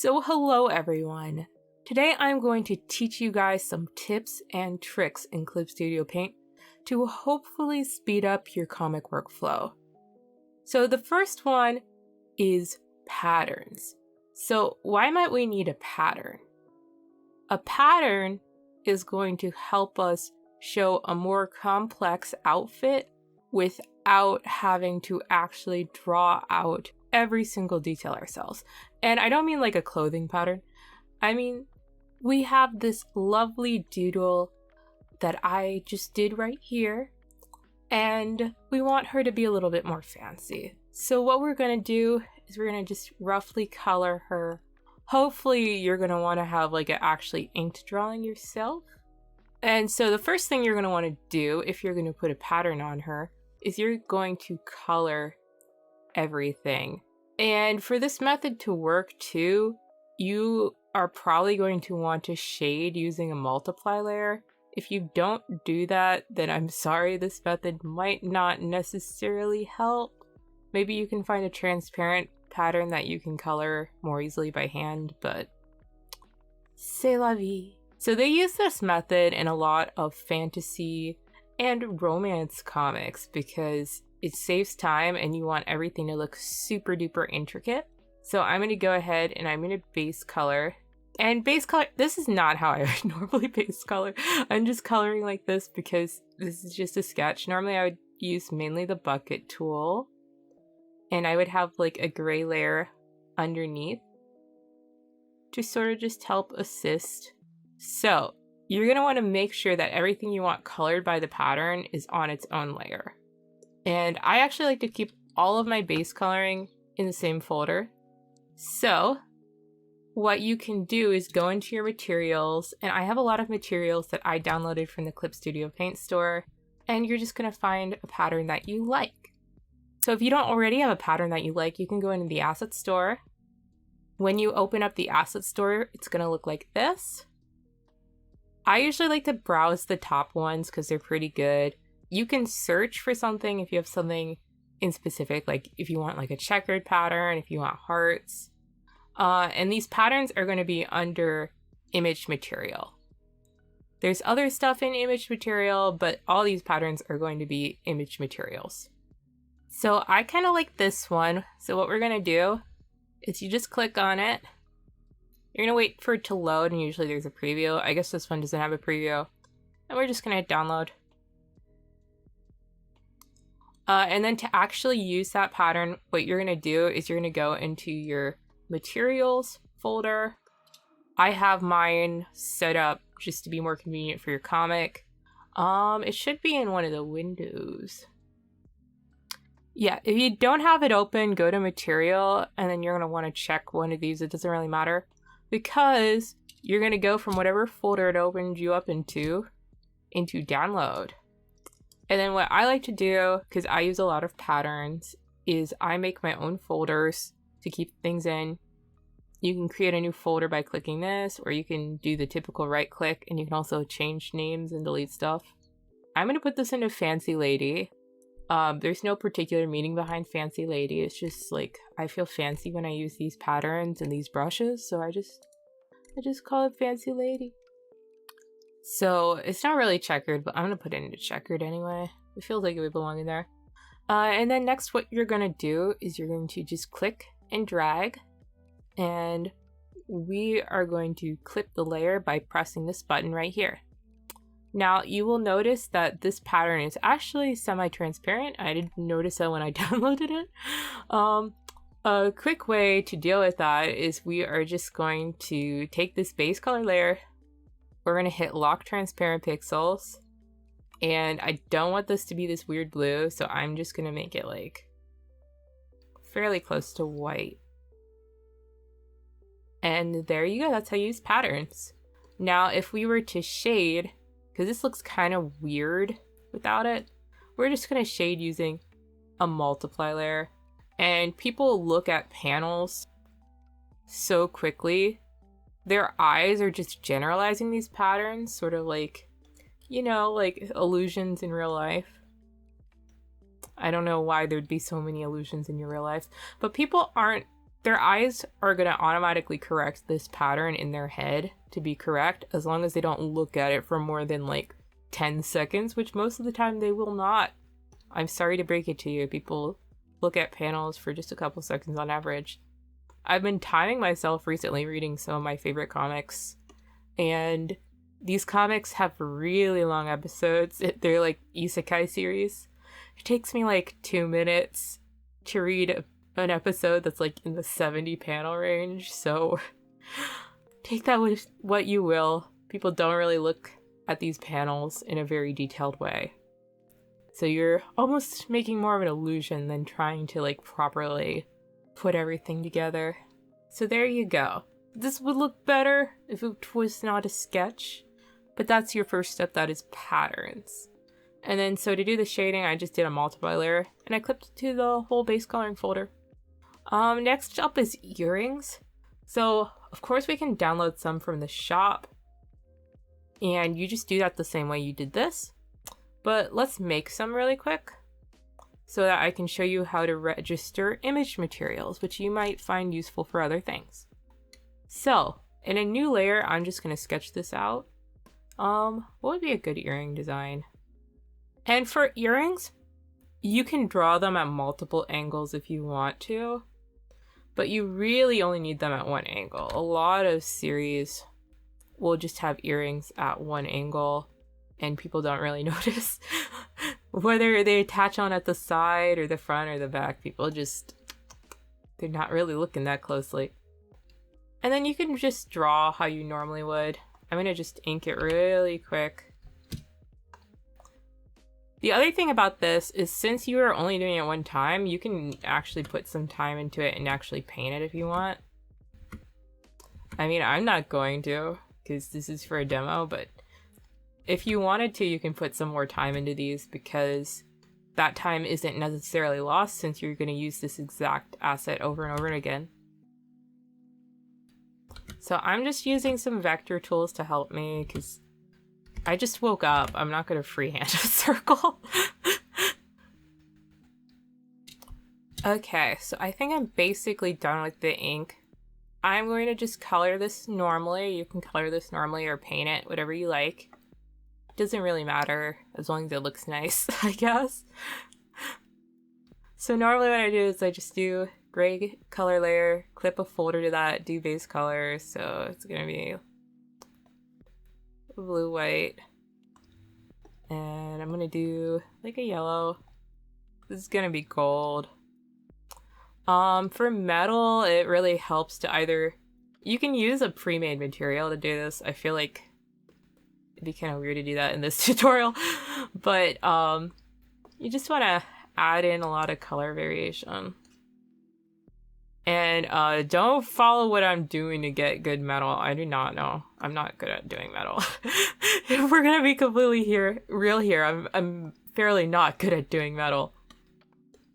So hello everyone. Today I'm going to teach you guys some tips and tricks in Clip Studio Paint to hopefully speed up your comic workflow. So the first one is patterns. So why might we need a pattern? A pattern is going to help us show a more complex outfit without having to actually draw out every single detail ourselves. And I don't mean like a clothing pattern. I mean, we have this lovely doodle that I just did right here, and we want her to be a little bit more fancy. So what we're gonna do is we're gonna just roughly color her. Hopefully you're gonna wanna have like an actually inked drawing yourself. And so the first thing you're gonna wanna do if you're gonna put a pattern on her is you're going to color everything. And for this method to work too, you are probably going to want to shade using a multiply layer. If you don't do that, then I'm sorry, this method might not necessarily help. Maybe you can find a transparent pattern that you can color more easily by hand, but c'est la vie. So they use this method in a lot of fantasy and romance comics because it saves time and you want everything to look super duper intricate. So I'm going to go ahead and I'm going to base color. And base color, this is not how I would normally base color. I'm just coloring like this because this is just a sketch. Normally I would use mainly the bucket tool. And I would have like a gray layer underneath to sort of just help assist. So you're going to want to make sure that everything you want colored by the pattern is on its own layer. And I actually like to keep all of my base coloring in the same folder. So what you can do is go into your materials, and I have a lot of materials that I downloaded from the Clip Studio Paint store, and you're just going to find a pattern that you like. So if you don't already have a pattern that you like, you can go into the asset store. When you open up the asset store, it's going to look like this. I usually like to browse the top ones because they're pretty good. You can search for something if you have something in specific, like if you want like a checkered pattern, if you want hearts. And these patterns are going to be under image material. There's other stuff in image material, but all these patterns are going to be image materials. So I kind of like this one. So what we're going to do is you just click on it. You're going to wait for it to load, and usually there's a preview. I guess this one doesn't have a preview. And we're just going to hit download. And then to actually use that pattern, what you're going to do is you're going to go into your materials folder. I have mine set up just to be more convenient for your comic. It should be in one of the windows. Yeah, if you don't have it open, go to material, and then you're going to want to check one of these. It doesn't really matter because you're going to go from whatever folder it opened you up into download. And then what I like to do, because I use a lot of patterns, is I make my own folders to keep things in. You can create a new folder by clicking this, or you can do the typical right click, and you can also change names and delete stuff. I'm going to put this into Fancy Lady. There's no particular meaning behind Fancy Lady. It's just like, I feel fancy when I use these patterns and these brushes, so I just call it Fancy Lady. So it's not really checkered, but I'm going to put it into checkered anyway. It feels like it would belong in there. And then next what you're going to do is you're going to just click and drag. And we are going to clip the layer by pressing this button right here. Now you will notice that this pattern is actually semi-transparent. I didn't notice that when I downloaded it. A quick way to deal with that is we are just going to take this base color layer. We're going to hit lock transparent pixels, and I don't want this to be this weird blue, so I'm just going to make it like fairly close to white. And there you go, that's how you use patterns. Now if we were to shade, because this looks kind of weird without it, we're just going to shade using a multiply layer. And people look at panels so quickly. Their eyes are just generalizing these patterns, sort of like, you know, like illusions in real life. I don't know why there'd be so many illusions in your real life, but people aren't their eyes are going to automatically correct this pattern in their head to be correct as long as they don't look at it for more than like 10 seconds, which most of the time they will not. I'm sorry to break it to you. People look at panels for just a couple seconds on average. I've been timing myself recently reading some of my favorite comics, and these comics have really long episodes. They're like isekai series. It takes me like 2 minutes to read an episode that's like in the 70 panel range, so take that with what you will. People don't really look at these panels in a very detailed way. So you're almost making more of an illusion than trying to like properly put everything together. So there you go. This would look better if it was not a sketch, but that's your first step. That is patterns. And then so to do the shading, I just did a multiply layer and I clipped it to the whole base coloring folder. Next up is earrings. So of course we can download some from the shop, and you just do that the same way you did this. But let's make some really quick so that I can show you how to register image materials, which you might find useful for other things. So in a new layer, I'm just going to sketch this out. What would be a good earring design? And for earrings, you can draw them at multiple angles if you want to, but you really only need them at one angle. A lot of series will just have earrings at one angle, and people don't really notice. Whether they attach on at the side or the front or the back, they're not really looking that closely. And then you can just draw how you normally would. I'm gonna just ink it really quick. The other thing about this is, since you are only doing it one time, you can actually put some time into it and actually paint it if you want. I mean, I'm not going to, because this is for a demo, but if you wanted to, you can put some more time into these, because that time isn't necessarily lost since you're going to use this exact asset over and over again. So I'm just using some vector tools to help me, because I just woke up. I'm not going to freehand a circle. Okay, so I think I'm basically done with the ink. I'm going to just color this normally. You can color this normally or paint it, whatever you like. Doesn't really matter as long as it looks nice, I guess. So normally what I do is I just do gray color layer, clip a folder to that, do base color. So it's gonna be blue, white, and I'm gonna do like a yellow. This is gonna be gold. For metal, it really helps to either, you can use a pre-made material to do this. I feel like it'd be kind of weird to do that in this tutorial, but you just want to add in a lot of color variation. And don't follow what I'm doing to get good metal. I do not know. I'm not good at doing metal. If we're gonna be completely real here, I'm fairly not good at doing metal.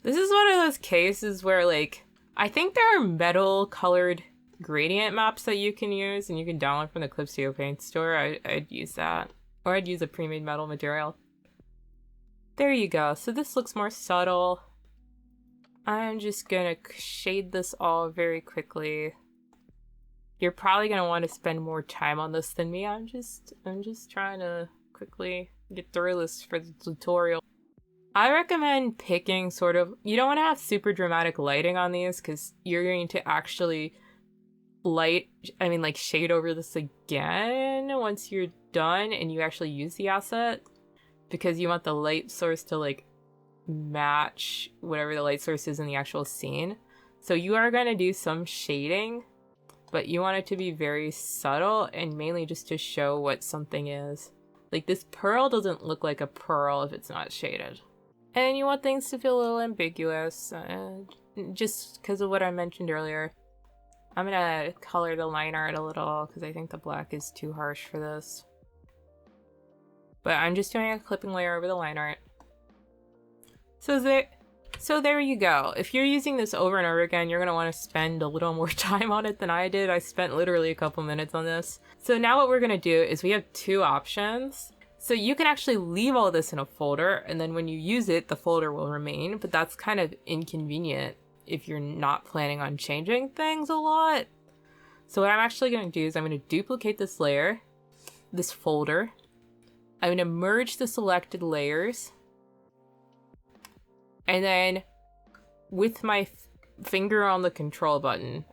This is one of those cases where, like, I think there are metal colored gradient maps that you can use, and you can download from the Clip Studio Paint store. I'd use that, or I'd use a pre-made metal material. There you go. So this looks more subtle. I'm just gonna shade this all very quickly. You're probably gonna want to spend more time on this than me. I'm just trying to quickly get through this for the tutorial. I recommend picking sort of, you don't want to have super dramatic lighting on these, because you're going to actually shade over this again once you're done and you actually use the asset, because you want the light source to like match whatever the light source is in the actual scene. So you are going to do some shading, but you want it to be very subtle and mainly just to show what something is. Like, this pearl doesn't look like a pearl if it's not shaded. And you want things to feel a little ambiguous, just because of what I mentioned earlier. I'm gonna color the line art a little because I think the black is too harsh for this. But I'm just doing a clipping layer over the line art. So there you go. If you're using this over and over again, you're gonna want to spend a little more time on it than I did. I spent literally a couple minutes on this. So now what we're gonna do is we have two options. So you can actually leave all this in a folder, and then when you use it, the folder will remain, but that's kind of inconvenient. if you're not planning on changing things a lot. So what I'm actually going to do is I'm going to duplicate this layer, this folder. I'm going to merge the selected layers. And then with my finger on the control button,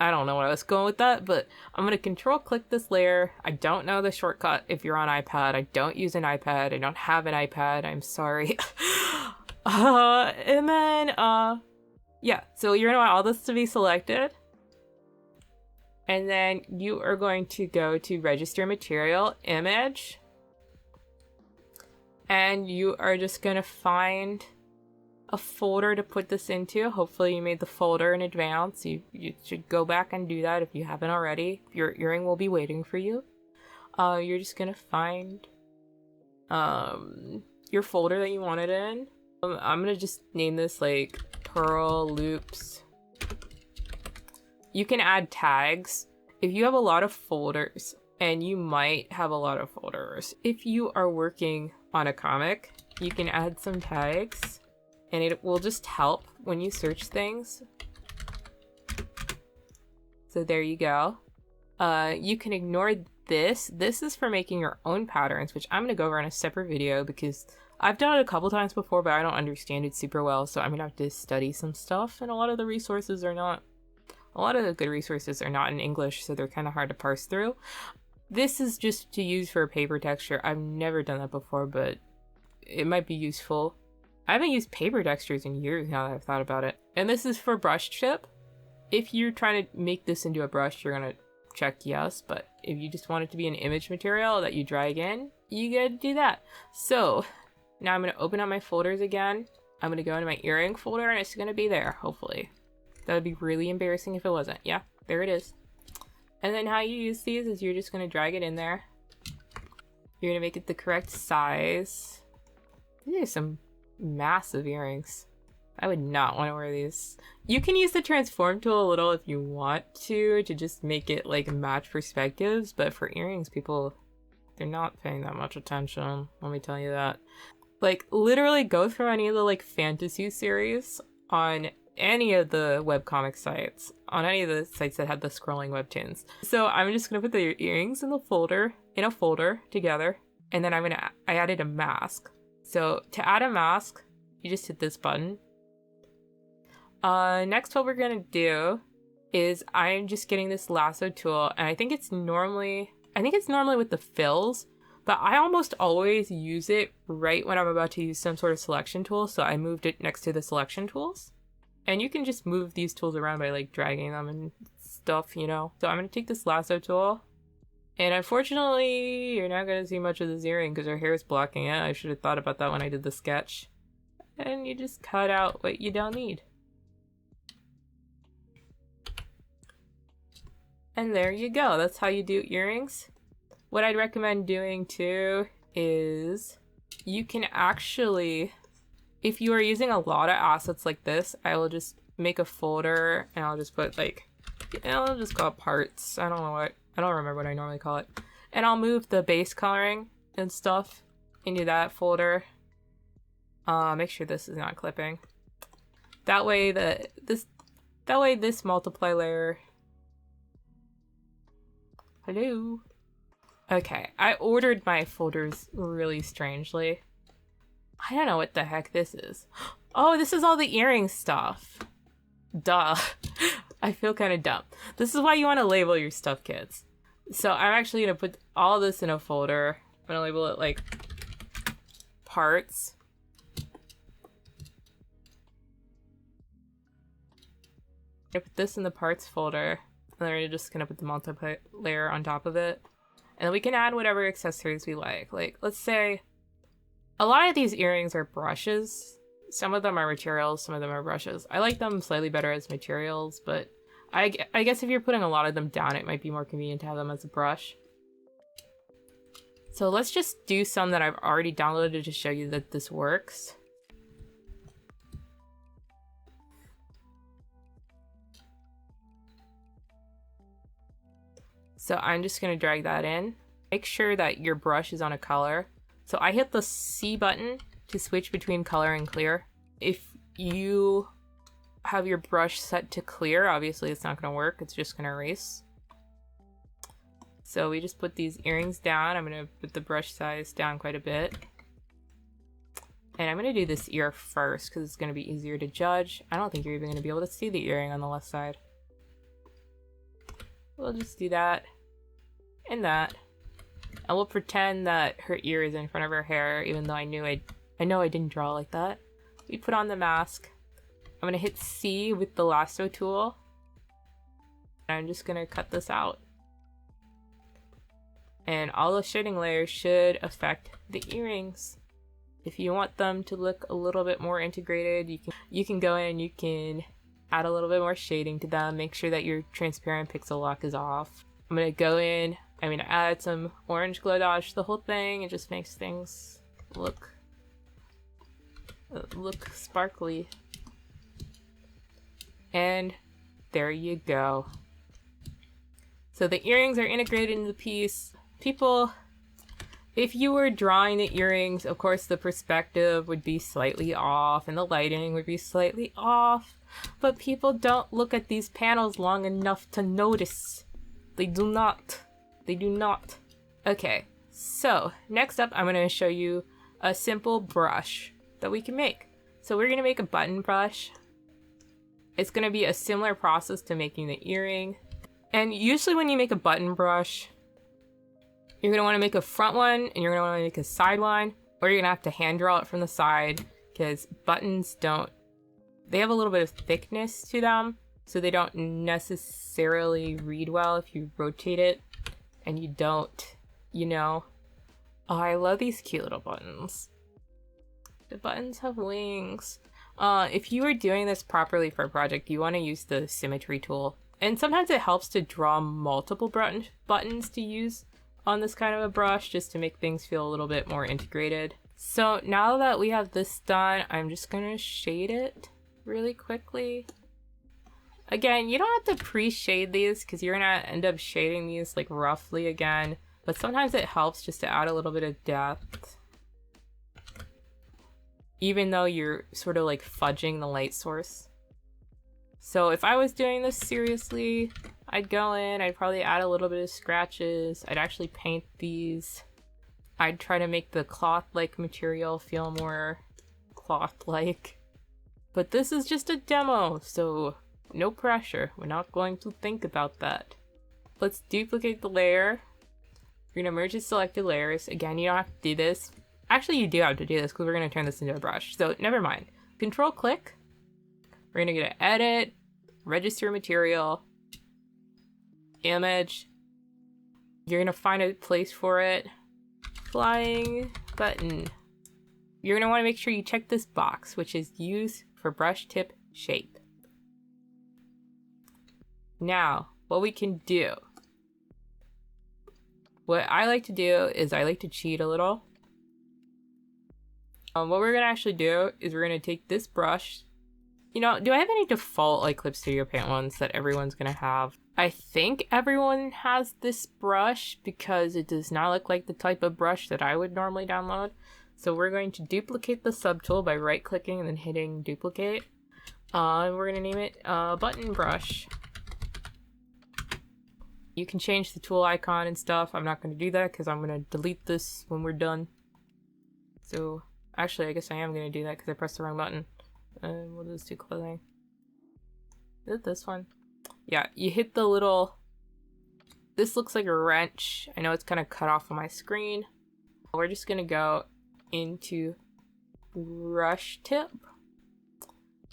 I don't know what I was going with that, but I'm going to control click this layer. I don't know the shortcut if you're on iPad. I don't use an iPad. I don't have an iPad. I'm sorry. And then, yeah, so you're going to want all this to be selected. And then you are going to go to register material, image. And you are just going to find a folder to put this into. Hopefully you made the folder in advance. You should go back and do that if you haven't already. Your earring will be waiting for you. You're just gonna find your folder that you want it in. I'm gonna just name this like Pearl Loops. You can add tags if you have a lot of folders, and you might have a lot of folders. If you are working on a comic, you can add some tags. And it will just help when you search things. So there you go. You can ignore this. This is for making your own patterns, which I'm going to go over in a separate video because I've done it a couple times before, but I don't understand it super well. So I'm going to have to study some stuff. And a lot of the good resources are not in English, so they're kind of hard to parse through. This is just to use for a paper texture. I've never done that before, but it might be useful. I haven't used paper textures in years now that I've thought about it. And this is for brush chip. If you're trying to make this into a brush, you're going to check yes. But if you just want it to be an image material that you drag in, you gotta do that. So now I'm going to open up my folders again. I'm going to go into my earring folder and it's going to be there, hopefully. That would be really embarrassing if it wasn't. Yeah, there it is. And then how you use these is you're just going to drag it in there. You're going to make it the correct size. These are some massive earrings. I would not want to wear these. You can use the transform tool a little if you want to just make it like match perspectives, but for earrings, people, they're not paying that much attention. Let me tell you that. Like, literally go through any of the like fantasy series on any of the webcomic sites, on any of the sites that had the scrolling webtoons. So I'm just gonna put the earrings in a folder together, and then I added a mask. So to add a mask, you just hit this button. Next, what we're gonna do is I'm just getting this lasso tool, and I think it's normally with the fills, but I almost always use it right when I'm about to use some sort of selection tool. So I moved it next to the selection tools, and you can just move these tools around by like dragging them and stuff, you know. So I'm gonna take this lasso tool. And unfortunately, you're not going to see much of this earring because her hair is blocking it. I should have thought about that when I did the sketch. And you just cut out what you don't need. And there you go. That's how you do earrings. What I'd recommend doing too is you can actually, if you are using a lot of assets like this, I will just make a folder and I'll just put like, I'll just call it parts. I don't remember what I normally call it. And I'll move the base coloring and stuff into that folder. Make sure this is not clipping. That way this multiply layer. Hello. Okay, I ordered my folders really strangely. I don't know what the heck this is. Oh, this is all the earring stuff. Duh. I feel kind of dumb. This is why you want to label your stuff, kids. So I'm actually going to put all this in a folder. I'm going to label it like parts. I put this in the parts folder. And then we're just going to put the multiply layer on top of it. And then we can add whatever accessories we like. Like, let's say a lot of these earrings are brushes. Some of them are materials, some of them are brushes. I like them slightly better as materials, but I guess if you're putting a lot of them down, it might be more convenient to have them as a brush. So let's just do some that I've already downloaded to show you that this works. So I'm just going to drag that in. Make sure that your brush is on a color. So I hit the C button to switch between color and clear. If you have your brush set to clear, obviously it's not going to work. It's just going to erase. So we just put these earrings down. I'm going to put the brush size down quite a bit. And I'm going to do this ear first because it's going to be easier to judge. I don't think you're even going to be able to see the earring on the left side. We'll just do that and that. And we'll pretend that her ear is in front of her hair, even though I know I didn't draw like that. We put on the mask. I'm going to hit C with the lasso tool. And I'm just going to cut this out. And all the shading layers should affect the earrings. If you want them to look a little bit more integrated, you can go in and you can add a little bit more shading to them. Make sure that your transparent pixel lock is off. I'm going to go in, I'm going to add some orange glow dodge to the whole thing. It just makes things look sparkly. And there you go. So the earrings are integrated into the piece. People, if you were drawing the earrings, of course the perspective would be slightly off and the lighting would be slightly off, but people don't look at these panels long enough to notice. They do not. They do not. Okay, so next up I'm going to show you a simple brush that we can make. So we're going to make a button brush. It's going to be a similar process to making the earring. And usually when you make a button brush, you're going to want to make a front one and you're going to want to make a side one, or you're going to have to hand draw it from the side because buttons they have a little bit of thickness to them, so they don't necessarily read well if you rotate it and you don't, Oh, I love these cute little buttons. The buttons have wings. If you are doing this properly for a project, you want to use the symmetry tool. And sometimes it helps to draw multiple buttons to use on this kind of a brush just to make things feel a little bit more integrated. So now that we have this done, I'm just going to shade it really quickly. Again, you don't have to pre-shade these because you're going to end up shading these like roughly again, but sometimes it helps just to add a little bit of depth, even though you're sort of like fudging the light source. So if I was doing this seriously, I'd go in, I'd probably add a little bit of scratches, I'd actually paint these. I'd try to make the cloth-like material feel more cloth-like. But this is just a demo, so no pressure. We're not going to think about that. Let's duplicate the layer. We're going to merge the selected layers. Again, you don't have to do this. Actually, you do have to do this because we're going to turn this into a brush. So never mind. Control-click. We're going to go to Edit, Register Material, Image. You're going to find a place for it. Flying button. You're going to want to make sure you check this box, which is Use for Brush Tip Shape. Now, what we can do. What I like to do is I like to cheat a little. What we're going to actually do is we're going to take this brush. Do I have any default like Clip Studio Paint ones that everyone's going to have? I think everyone has this brush because it does not look like the type of brush that I would normally download. So we're going to duplicate the subtool by right-clicking and then hitting duplicate. And we're going to name it button brush. You can change the tool icon and stuff. I'm not going to do that because I'm going to delete this when we're done. So actually, I guess I am going to do that because I pressed the wrong button. What is too clothing? Is it this one? Yeah, you hit the little... This looks like a wrench. I know it's kind of cut off on my screen. We're just going to go into brush tip.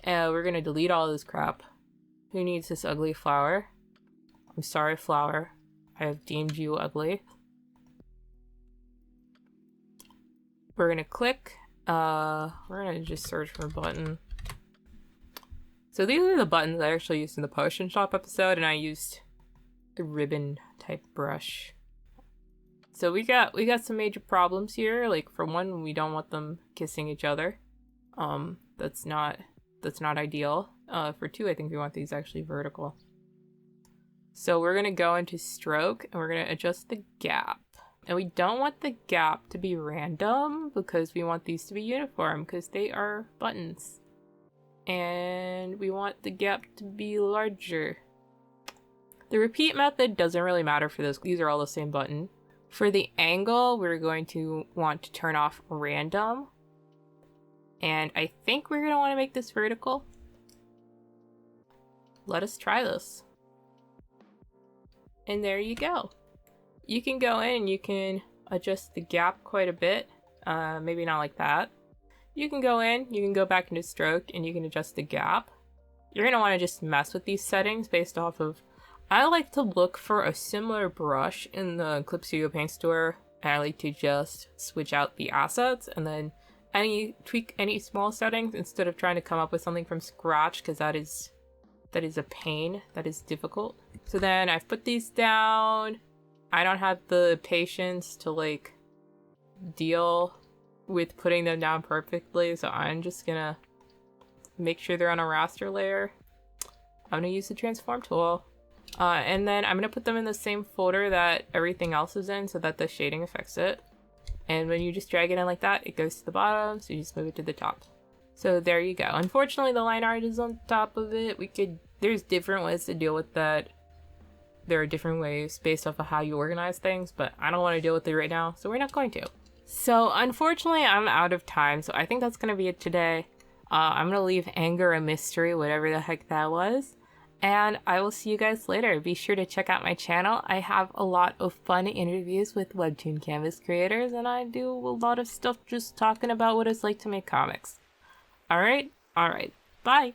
And we're going to delete all this crap. Who needs this ugly flower? I'm sorry, flower. I have deemed you ugly. We're going to click. We're going to just search for a button. So these are the buttons I actually used in the Potion Shop episode, and I used a ribbon type brush. So we got some major problems here. Like for one, we don't want them kissing each other. That's not ideal. For two, I think we want these actually vertical. So we're gonna go into stroke and we're gonna adjust the gap. And we don't want the gap to be random because we want these to be uniform because they are buttons. and we want the gap to be larger. The repeat method doesn't really matter for this. These are all the same button. For the angle, we're going to want to turn off random. And I think we're going to want to make this vertical. Let us try this. And there you go. You can go in and you can adjust the gap quite a bit. Maybe not like that. You can go in, you can go back into stroke, and you can adjust the gap. You're going to want to just mess with these settings based off of... I like to look for a similar brush in the Clip Studio Paint store, and I like to just switch out the assets and then tweak any small settings instead of trying to come up with something from scratch, because that is a pain. That is difficult. So then I've put these down. I don't have the patience to like deal with putting them down perfectly, so I'm just gonna make sure they're on a raster layer. I'm gonna use the transform tool. And then I'm gonna put them in the same folder that everything else is in so that the shading affects it. And when you just drag it in like that, it goes to the bottom, so you just move it to the top. So there you go. Unfortunately, the line art is on top of it. There's different ways to deal with that. There are different ways based off of how you organize things, but I don't want to deal with it right now, so we're not going to. So unfortunately, I'm out of time, so I think that's gonna be it today. I'm gonna leave anger a mystery, whatever the heck that was. And I will see you guys later. Be sure to check out my channel. I have a lot of fun interviews with Webtoon canvas creators, and I do a lot of stuff just talking about what it's like to make comics. Alright, bye.